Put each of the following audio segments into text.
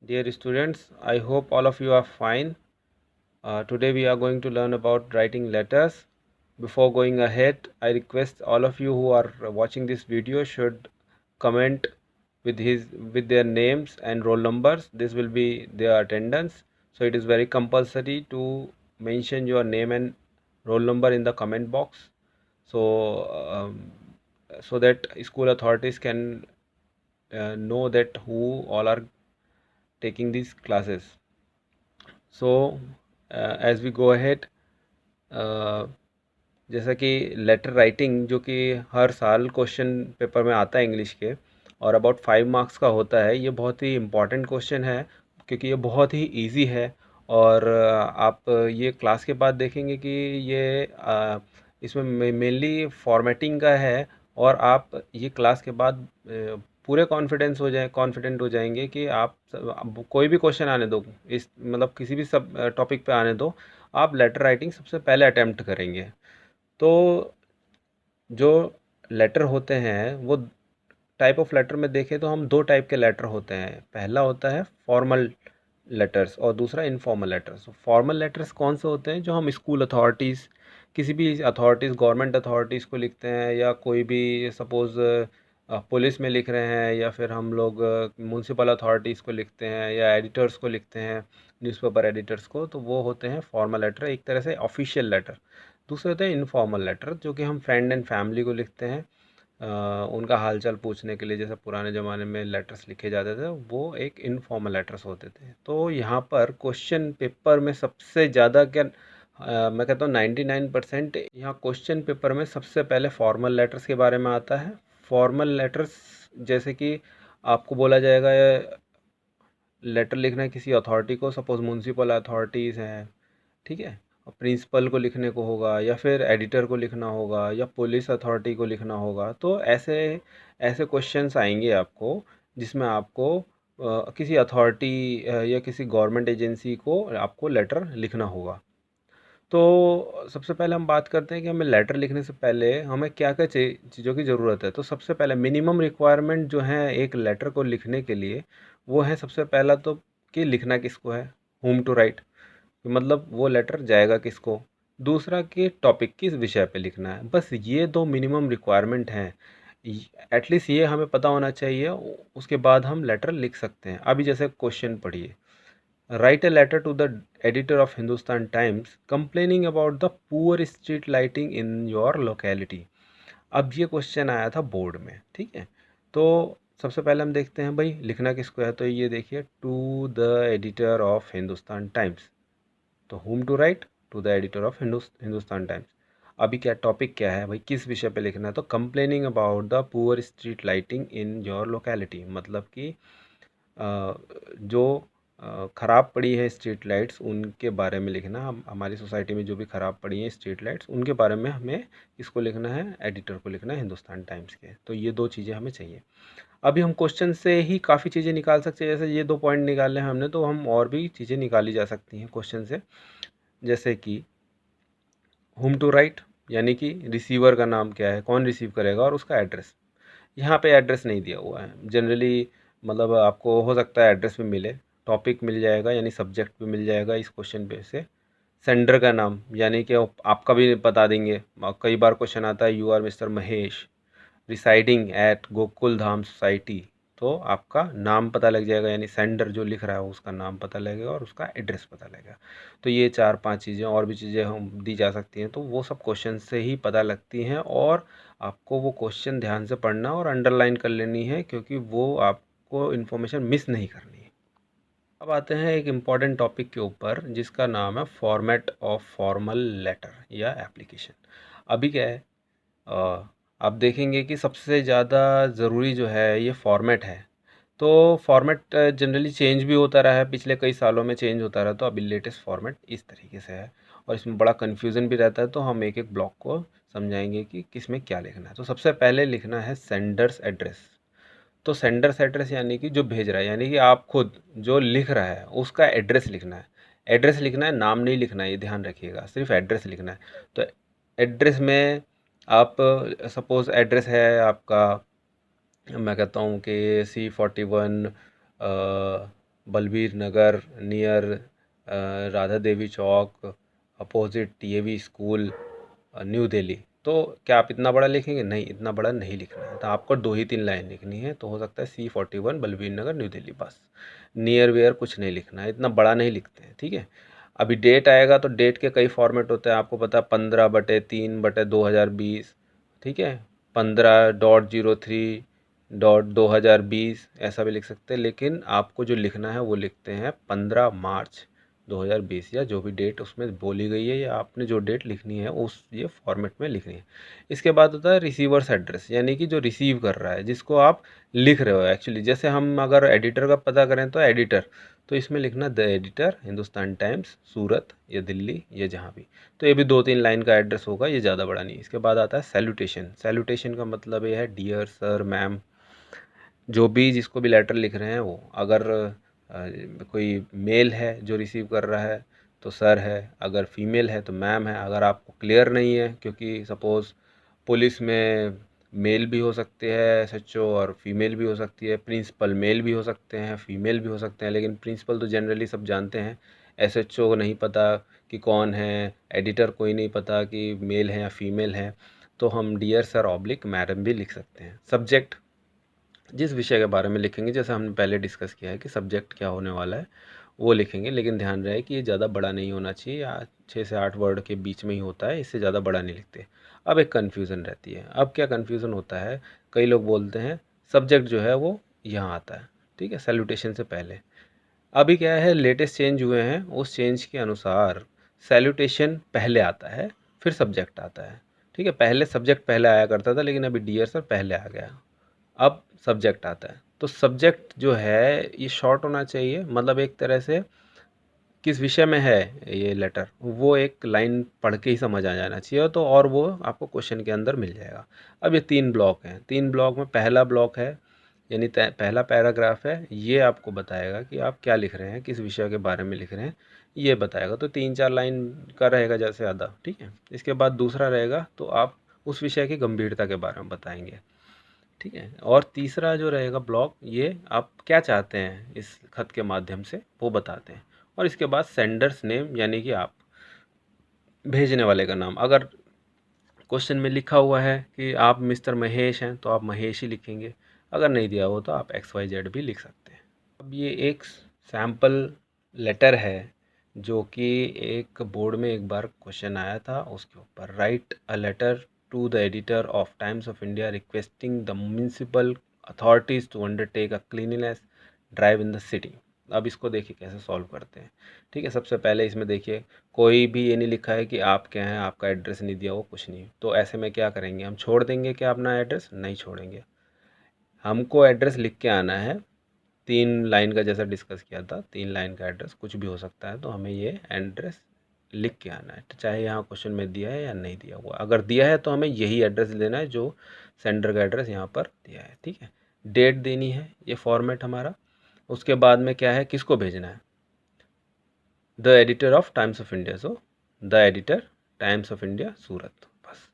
Dear students, I hope all of you are fine. Today we are going to learn about writing letters. Before going ahead, I request all of you who are watching this video should comment with their names and roll numbers. This will be their attendance. So it is very compulsory to mention your name and roll number in the comment box. So that school authorities can know that who all are taking these classes. So as we go ahead, जैसा कि letter writing जो कि हर साल question paper में आता है English के और अबाउट 5 मार्क्स का होता है, ये बहुत ही इम्पॉर्टेंट क्वेश्चन है क्योंकि ये बहुत ही इजी है। और आप ये क्लास के बाद देखेंगे कि ये इसमें मेनली फॉर्मेटिंग का है। और आप ये क्लास के बाद पूरे कॉन्फिडेंट हो जाएंगे कि आप कोई भी क्वेश्चन आने दो, इस मतलब किसी भी सब टॉपिक पे आने दो, आप लेटर राइटिंग सबसे पहले अटेम्प्ट करेंगे। तो जो लेटर होते हैं वो टाइप ऑफ लेटर में देखें तो हम दो टाइप के लेटर होते हैं। पहला होता है फॉर्मल लेटर्स और दूसरा इनफॉर्मल लेटर्स। फॉर्मल लेटर्स कौन से होते हैं? जो हम स्कूल अथॉरिटीज़, किसी भी अथॉरिटीज़, गवर्नमेंट अथॉरिटीज़ को लिखते हैं, या कोई भी सपोज़ पुलिस में लिख रहे हैं, या फिर हम लोग म्यूनसिपल अथॉरिटीज़ को लिखते हैं, या एडिटर्स को लिखते हैं, न्यूज़पेपर एडिटर्स को, तो वो होते हैं फॉर्मल लेटर, एक तरह से ऑफिशियल लेटर। दूसरे होते हैं इनफॉर्मल लेटर, जो कि हम फ्रेंड एंड फैमिली को लिखते हैं उनका हालचाल पूछने के लिए। जैसे पुराने ज़माने में लेटर्स लिखे जाते थे, वो एक इनफॉर्मल लेटर्स होते थे। तो यहाँ पर क्वेश्चन पेपर में सबसे ज़्यादा क्या मैं कहता हूँ 99% यहाँ क्वेश्चन पेपर में सबसे पहले फॉर्मल लेटर्स के बारे में आता है। फॉर्मल लेटर्स जैसे कि आपको बोला जाएगा लेटर लिखना है किसी अथॉरिटी को, सपोज़ म्यूनसिपल अथॉरिटीज़ हैं, ठीक है, और प्रिंसिपल को लिखने को होगा, या फिर एडिटर को लिखना होगा, या पुलिस अथॉरिटी को लिखना होगा। तो ऐसे ऐसे क्वेश्चंस आएंगे आपको, जिसमें आपको किसी अथॉरिटी या किसी गवर्नमेंट एजेंसी को आपको लेटर लिखना होगा। तो सबसे पहले हम बात करते हैं कि हमें लेटर लिखने से पहले हमें क्या क्या चीज़ों की ज़रूरत है। तो सबसे पहले मिनिमम रिक्वायरमेंट जो है एक लेटर को लिखने के लिए, वो है सबसे पहला तो कि लिखना किसको है, होम टू राइट, मतलब वो लेटर जाएगा किसको। दूसरा कि टॉपिक किस विषय पे लिखना है। बस ये दो मिनिमम रिक्वायरमेंट हैं, एटलीस्ट ये हमें पता होना चाहिए, उसके बाद हम लेटर लिख सकते हैं। अभी जैसे क्वेश्चन पढ़िए, right a letter to the editor of Hindustan Times complaining about the poor street lighting in your locality। अब ये क्वेश्चन आया था बोर्ड में, ठीक है। तो सबसे पहले हम देखते हैं भाई लिखना किसको है। तो ये देखिए, to the editor of Hindustan Times. तो whom to write, to the editor of Hindustan Times. अभी क्या टॉपिक क्या है भाई, किस विषय पे लिखना है? तो complaining about the poor street lighting in your locality, मतलब कि जो ख़राब पड़ी है स्ट्रीट लाइट्स, उनके बारे में लिखना। हम हमारी सोसाइटी में जो भी ख़राब पड़ी हैं स्ट्रीट लाइट्स, उनके बारे में हमें इसको लिखना है, एडिटर को लिखना है हिंदुस्तान टाइम्स के। तो ये दो चीज़ें हमें चाहिए। अभी हम क्वेश्चन से ही काफ़ी चीज़ें निकाल सकते हैं। जैसे ये 2 पॉइंट निकाले हैं हमने, तो हम और भी चीज़ें निकाली जा सकती हैं क्वेश्चन से। जैसे कि होम टू राइट, यानी कि रिसीवर का नाम क्या है, कौन रिसीव करेगा, और उसका एड्रेस। यहाँ पे एड्रेस नहीं दिया हुआ है जनरली, मतलब आपको हो सकता है एड्रेस भी मिले, टॉपिक मिल जाएगा यानी सब्जेक्ट भी मिल जाएगा इस क्वेश्चन पे से। सेंडर का नाम, यानी कि आपका भी बता देंगे। कई बार क्वेश्चन आता है, you are mister Mahesh residing at Gokul Dham society. तो आपका नाम पता लग जाएगा, यानी सेंडर जो लिख रहा है उसका नाम पता लगेगा और उसका एड्रेस पता लगेगा। तो ये 4-5 चीज़ें, और भी चीज़ें हम दी जा सकती हैं, तो वो सब क्वेश्चन से ही पता लगती हैं। और आपको वो क्वेश्चन ध्यान से पढ़ना और अंडरलाइन कर लेनी है, क्योंकि वो आपको इन्फॉर्मेशन मिस नहीं करनी है। अब आते हैं एक इम्पॉर्टेंट टॉपिक के ऊपर, जिसका नाम है फॉर्मेट ऑफ फॉर्मल लेटर या एप्लीकेशन। अभी क्या है, आप देखेंगे कि सबसे ज़्यादा ज़रूरी जो है ये फॉर्मेट है। तो फॉर्मेट जनरली चेंज भी होता रहा है, पिछले कई सालों में चेंज होता रहा। तो अभी लेटेस्ट फॉर्मेट इस तरीके से है, और इसमें बड़ा कन्फ्यूज़न भी रहता है। तो हम एक एक ब्लॉक को समझाएंगे कि किस में क्या लिखना है। तो सबसे पहले लिखना है सेंडर्स एड्रेस। तो सेंडर्स एड्रेस यानी कि जो भेज रहा है, यानी कि आप खुद जो लिख रहा है उसका एड्रेस लिखना है। एड्रेस लिखना है, नाम नहीं लिखना है, ये ध्यान रखिएगा, सिर्फ एड्रेस लिखना है। तो एड्रेस में आप सपोज़ एड्रेस है आपका, मैं कहता हूँ कि C41 बलबीर नगर नियर राधा देवी चौक opposite TAV school new Delhi. तो क्या आप इतना बड़ा लिखेंगे? नहीं, इतना बड़ा नहीं लिखना है, तो आपको 2 ही 3 लाइन लिखनी है। तो हो सकता है C41 बलबीर नगर न्यू दिल्ली, बस। नियर वेयर कुछ नहीं लिखना है, इतना बड़ा नहीं लिखते हैं, ठीक है। अभी डेट आएगा तो डेट के कई फॉर्मेट होते हैं, आपको पता है 15/3/2020, ठीक है। 15.03.2020 ऐसा भी लिख सकते हैं, लेकिन आपको जो लिखना है वो लिखते हैं 15 मार्च 2020, या जो भी डेट उसमें बोली गई है या आपने जो डेट लिखनी है उस ये फॉर्मेट में लिखनी है। इसके बाद होता है रिसीवर्स एड्रेस, यानी कि जो रिसीव कर रहा है, जिसको आप लिख रहे हो एक्चुअली। जैसे हम अगर एडिटर का पता करें तो एडिटर, तो इसमें लिखना द एडिटर हिंदुस्तान टाइम्स सूरत या दिल्ली या जहाँ भी। तो ये भी 2-3 लाइन का एड्रेस होगा, ये ज़्यादा बड़ा नहीं। इसके बाद आता है सैल्यूटेशन। सैल्यूटेशन का मतलब ये है डियर सर मैम, जो भी जिसको भी लेटर लिख रहे हैं वो। अगर कोई मेल है जो रिसीव कर रहा है तो सर है, अगर फीमेल है तो मैम है। अगर आपको क्लियर नहीं है, क्योंकि सपोज़ पुलिस में मेल भी हो सकते हैं एसएचओ और फीमेल भी हो सकती है, प्रिंसिपल मेल भी हो सकते हैं फीमेल भी हो सकते हैं, लेकिन प्रिंसिपल तो जनरली सब जानते हैं, एसएचओ को नहीं पता कि कौन है, एडिटर कोई नहीं पता कि मेल है या फीमेल है। तो हम डियर सर ऑब्लिक मैडम भी लिख सकते हैं। सब्जेक्ट, जिस विषय के बारे में लिखेंगे, जैसे हमने पहले डिस्कस किया है कि सब्जेक्ट क्या होने वाला है वो लिखेंगे, लेकिन ध्यान रहे कि ये ज़्यादा बड़ा नहीं होना चाहिए, या 6 से 8 वर्ड के बीच में ही होता है, इससे ज़्यादा बड़ा नहीं लिखते। अब एक कन्फ्यूज़न रहती है। अब क्या कन्फ्यूज़न होता है, कई लोग बोलते हैं सब्जेक्ट जो है वो यहाँ आता है, ठीक है, सैल्यूटेशन से पहले। अभी क्या है, लेटेस्ट चेंज हुए हैं, उस चेंज के अनुसार सैल्यूटेशन पहले आता है फिर सब्जेक्ट आता है, ठीक है। पहले सब्जेक्ट पहले आया करता था, लेकिन अभी डियर सर पहले आ गया, अब सब्जेक्ट आता है। तो सब्जेक्ट जो है ये शॉर्ट होना चाहिए, मतलब एक तरह से किस विषय में है ये लेटर, वो एक लाइन पढ़ के ही समझ आ जाना चाहिए, तो और वो आपको क्वेश्चन के अंदर मिल जाएगा। अब ये 3 ब्लॉक हैं, 3 ब्लॉक में पहला ब्लॉक है, यानी पहला पैराग्राफ है, ये आपको बताएगा कि आप क्या लिख रहे हैं, किस विषय के बारे में लिख रहे हैं, ये बताएगा। तो 3-4 लाइन का रहेगा जैसे ज़्यादा, ठीक है। इसके बाद दूसरा रहेगा तो आप उस विषय की गंभीरता के बारे में बताएंगे, ठीक है। और तीसरा जो रहेगा ब्लॉक, ये आप क्या चाहते हैं इस खत के माध्यम से वो बताते हैं। और इसके बाद सेंडर्स नेम, यानी कि आप भेजने वाले का नाम। अगर क्वेश्चन में लिखा हुआ है कि आप मिस्टर महेश हैं तो आप महेश ही लिखेंगे, अगर नहीं दिया हो तो आप XYZ भी लिख सकते हैं। अब ये एक सैम्पल लेटर है जो कि एक बोर्ड में एक बार क्वेश्चन आया था, उसके ऊपर write a letter to the editor of Times of India requesting the municipal authorities to undertake a cleanliness drive in the city. अब इसको देखिए कैसे सॉल्व करते हैं, ठीक है। सबसे पहले इसमें देखिए कोई भी ये नहीं लिखा है कि आप क्या हैं, आपका एड्रेस नहीं दिया, वो कुछ नहीं। तो ऐसे में क्या करेंगे, हम छोड़ देंगे क्या अपना एड्रेस? नहीं छोड़ेंगे, हमको एड्रेस लिख के आना है। 3 लाइन का जैसा डिस्कस किया था, 3 लाइन का एड्रेस कुछ भी हो सकता है, तो हमें ये एड्रेस लिख के आना है, तो चाहे यहाँ क्वेश्चन में दिया है या नहीं दिया हुआ। अगर दिया है तो हमें यही एड्रेस देना है जो सेंडर का एड्रेस यहाँ पर दिया है, ठीक है। डेट देनी है, ये फॉर्मेट हमारा। उसके बाद में क्या है, किसको भेजना है? The editor of Times of India, so the editor Times of India Surat, बस।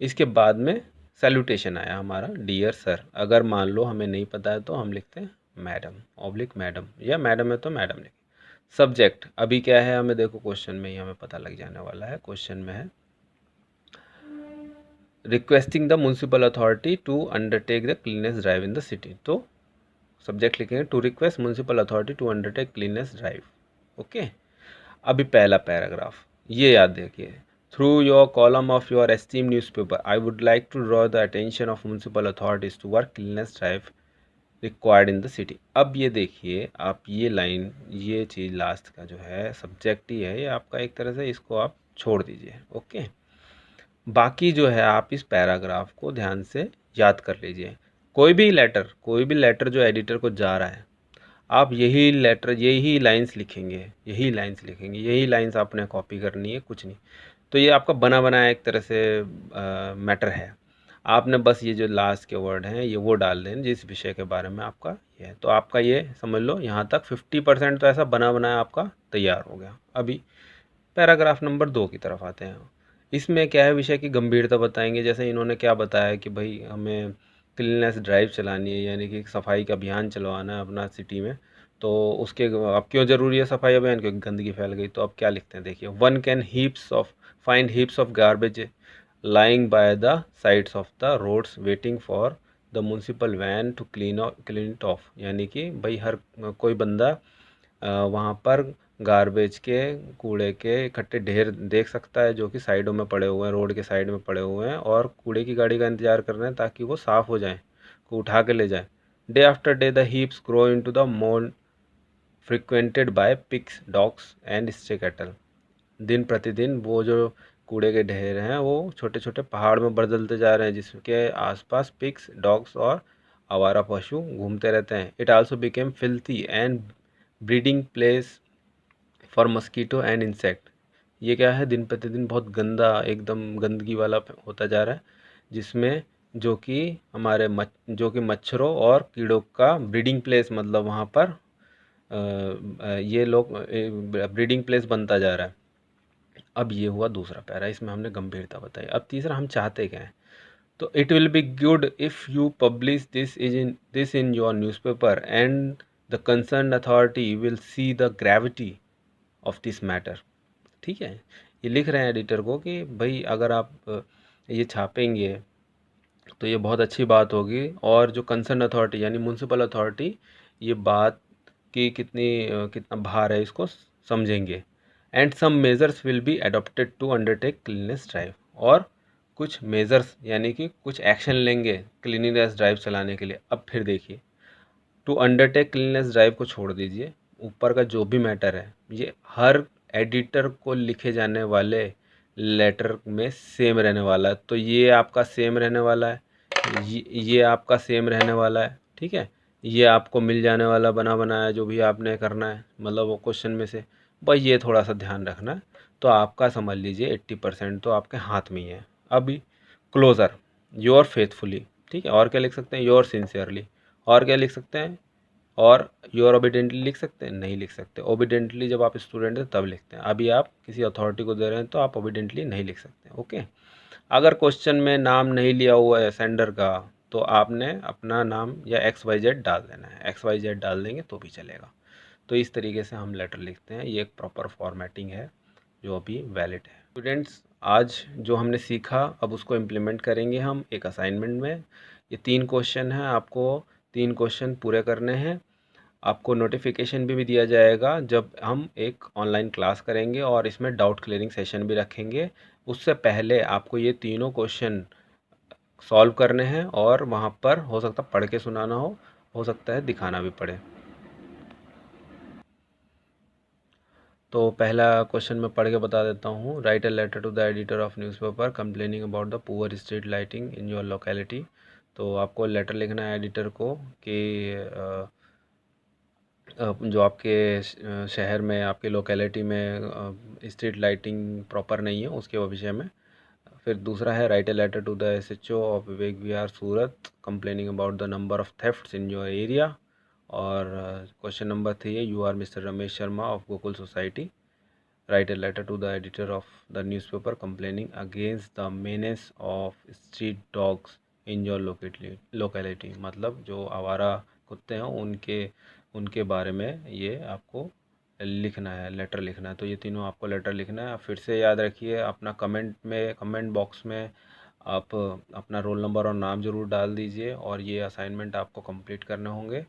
इसके बाद में सैल्यूटेशन आया हमारा डियर सर। अगर मान लो हमें नहीं पता है तो हम लिखते हैं मैडम ऑब्लिक मैडम, या मैडम है तो मैडम लिखें। सब्जेक्ट अभी क्या है, हमें देखो क्वेश्चन में ही हमें पता लग जाने वाला है। क्वेश्चन में है requesting the municipal authority to undertake the cleanness drive in the city, तो सब्जेक्ट लिखेंगे to request municipal authority to undertake cleanness drive, okay. अभी पहला पैराग्राफ ये याद रखिए, through your column of your esteem newspaper I would like to draw the attention of municipal authorities to work cleanness drive required in the city. अब ये देखिए आप ये लाइन, ये चीज़ लास्ट का जो है सब्जेक्ट ही है, ये आपका एक तरह से इसको आप छोड़ दीजिए, ओके। बाकी जो है आप इस पैराग्राफ को ध्यान से याद कर लीजिए। कोई भी लेटर जो एडिटर को जा रहा है, आप यही लेटर यही लाइंस लिखेंगे, यही लाइंस लिखेंगे, यही लाइंस आपने कॉपी करनी है, कुछ नहीं। तो ये आपका बना बनाया एक तरह से मैटर है। आपने बस ये जो लास्ट के वर्ड हैं ये वो डाल दें जिस विषय के बारे में आपका ये है। तो आपका ये समझ लो यहाँ तक 50% तो ऐसा बना बनाया आपका तैयार हो गया। अभी पैराग्राफ नंबर 2 की तरफ आते हैं। इसमें क्या है, विषय की गंभीरता बताएंगे। जैसे इन्होंने क्या बताया कि भाई हमें क्लीननेस ड्राइव चलानी है, यानी कि सफाई का अभियान चलवाना है अपना सिटी में। तो उसके अब क्यों ज़रूरी है सफाई अभियान? क्योंकि गंदगी फैल गई। तो अब क्या लिखते हैं देखिए, one can heaps of find heaps of garbage lying by the sides of the roads waiting for the municipal van to clean it off। यानी कि भाई हर कोई बंदा वहाँ पर गार्बेज के कूड़े के इकट्ठे ढेर देख सकता है जो कि साइडों में पड़े हुए हैं, रोड के साइड में पड़े हुए हैं, और कूड़े की गाड़ी का इंतजार कर रहे हैं ताकि वो साफ़ हो जाएं, को उठा के ले जाएं। Day after day the heaps grow into the more frequented by pigs, dogs and stray cattle. दिन प्रतिदिन वो जो कूड़े के ढेर हैं वो छोटे छोटे पहाड़ में बदलते जा रहे हैं जिसके आसपास पिग्स, डॉग्स और आवारा पशु घूमते रहते हैं। It also became filthy and breeding place for mosquito and insect. ये क्या है, दिन प्रतिदिन बहुत गंदा, एकदम गंदगी वाला होता जा रहा है, जिसमें जो कि हमारे जो कि मच्छरों और कीड़ों का ब्रीडिंग प्लेस, मतलब वहाँ पर ये लोग ब्रीडिंग प्लेस बनता जा रहा है। अब ये हुआ दूसरा पैरा, इसमें हमने गंभीरता बताई। अब तीसरा हम चाहते क्या हैं? तो it will be good if you publish this in your newspaper and the concern authority will see the gravity of this matter. ठीक है, ये लिख रहे हैं एडिटर को कि भाई अगर आप ये छापेंगे तो ये बहुत अच्छी बात होगी, और जो कंसर्न अथॉरिटी यानी म्यूनसिपल अथॉरिटी ये बात की कितना भार है इसको समझेंगे। And some measures will be adopted to undertake cleanness drive. और कुछ मेजर्स यानी कि कुछ एक्शन लेंगे क्लीनिनेस ड्राइव चलाने के लिए। अब फिर देखिए, टू अंडरटेक क्लीननेस ड्राइव को छोड़ दीजिए, ऊपर का जो भी मैटर है ये हर एडिटर को लिखे जाने वाले लेटर में सेम रहने वाला है। तो ये आपका सेम रहने वाला है, ये आपका सेम रहने वाला है। ठीक है, ये आपको मिल जाने वाला बना बनाया जो भी आपने करना है, मतलब वो क्वेश्चन में से। भाई ये थोड़ा सा ध्यान रखना है। तो आपका समझ लीजिए 80% तो आपके हाथ में ही है। अभी क्लोज़र, योर फेथफुली। ठीक है, और क्या लिख सकते हैं? Your sincerely. और क्या लिख सकते हैं? और योर ओबिडेंटली लिख सकते हैं? नहीं लिख सकते। ओबिडेंटली जब आप स्टूडेंट हैं तब लिखते हैं, अभी आप किसी अथॉरिटी को दे रहे हैं तो आप ओबिडेंटली नहीं लिख सकते। ओके, अगर क्वेश्चन में नाम नहीं लिया हुआ है सेंडर का तो आपने अपना नाम या XYZ डाल देना है। XYZ डाल देंगे तो भी चलेगा। तो इस तरीके से हम लेटर लिखते हैं, ये एक प्रॉपर फॉर्मेटिंग है जो अभी वैलिड है। स्टूडेंट्स, आज जो हमने सीखा अब उसको इम्प्लीमेंट करेंगे हम एक असाइनमेंट में। ये 3 क्वेश्चन हैं, आपको 3 क्वेश्चन पूरे करने हैं। आपको नोटिफिकेशन भी दिया जाएगा जब हम एक ऑनलाइन क्लास करेंगे और इसमें डाउट क्लियरिंग सेशन भी रखेंगे। उससे पहले आपको ये तीनों क्वेश्चन सॉल्व करने हैं, और वहाँ पर हो सकता है पढ़ के सुनाना हो सकता है दिखाना भी पड़े। तो पहला क्वेश्चन मैं पढ़ के बता देता हूँ। Write a letter to the editor of newspaper complaining about the poor street lighting in your locality. तो आपको लेटर लिखना है एडिटर को कि जो आपके शहर में, आपके लोकेलिटी में स्ट्रीट लाइटिंग प्रॉपर नहीं है उसके विषय में। फिर दूसरा है write a letter to the SHO of Vivek Vihar Surat complaining about the number of thefts in your area. और क्वेश्चन नंबर 3 है you are mister Ramesh Sharma of Gokul society, write a letter to the editor of the newspaper complaining against the menace of street dogs in your locality. मतलब जो आवारा कुत्ते हैं उनके उनके बारे में ये आपको लिखना है, लेटर लिखना है। तो ये तीनों आपको लेटर लिखना है। फिर से याद रखिए, अपना कमेंट बॉक्स में आप अपना रोल नंबर और नाम ज़रूर डाल दीजिए, और ये असाइनमेंट आपको कंप्लीट करने होंगे।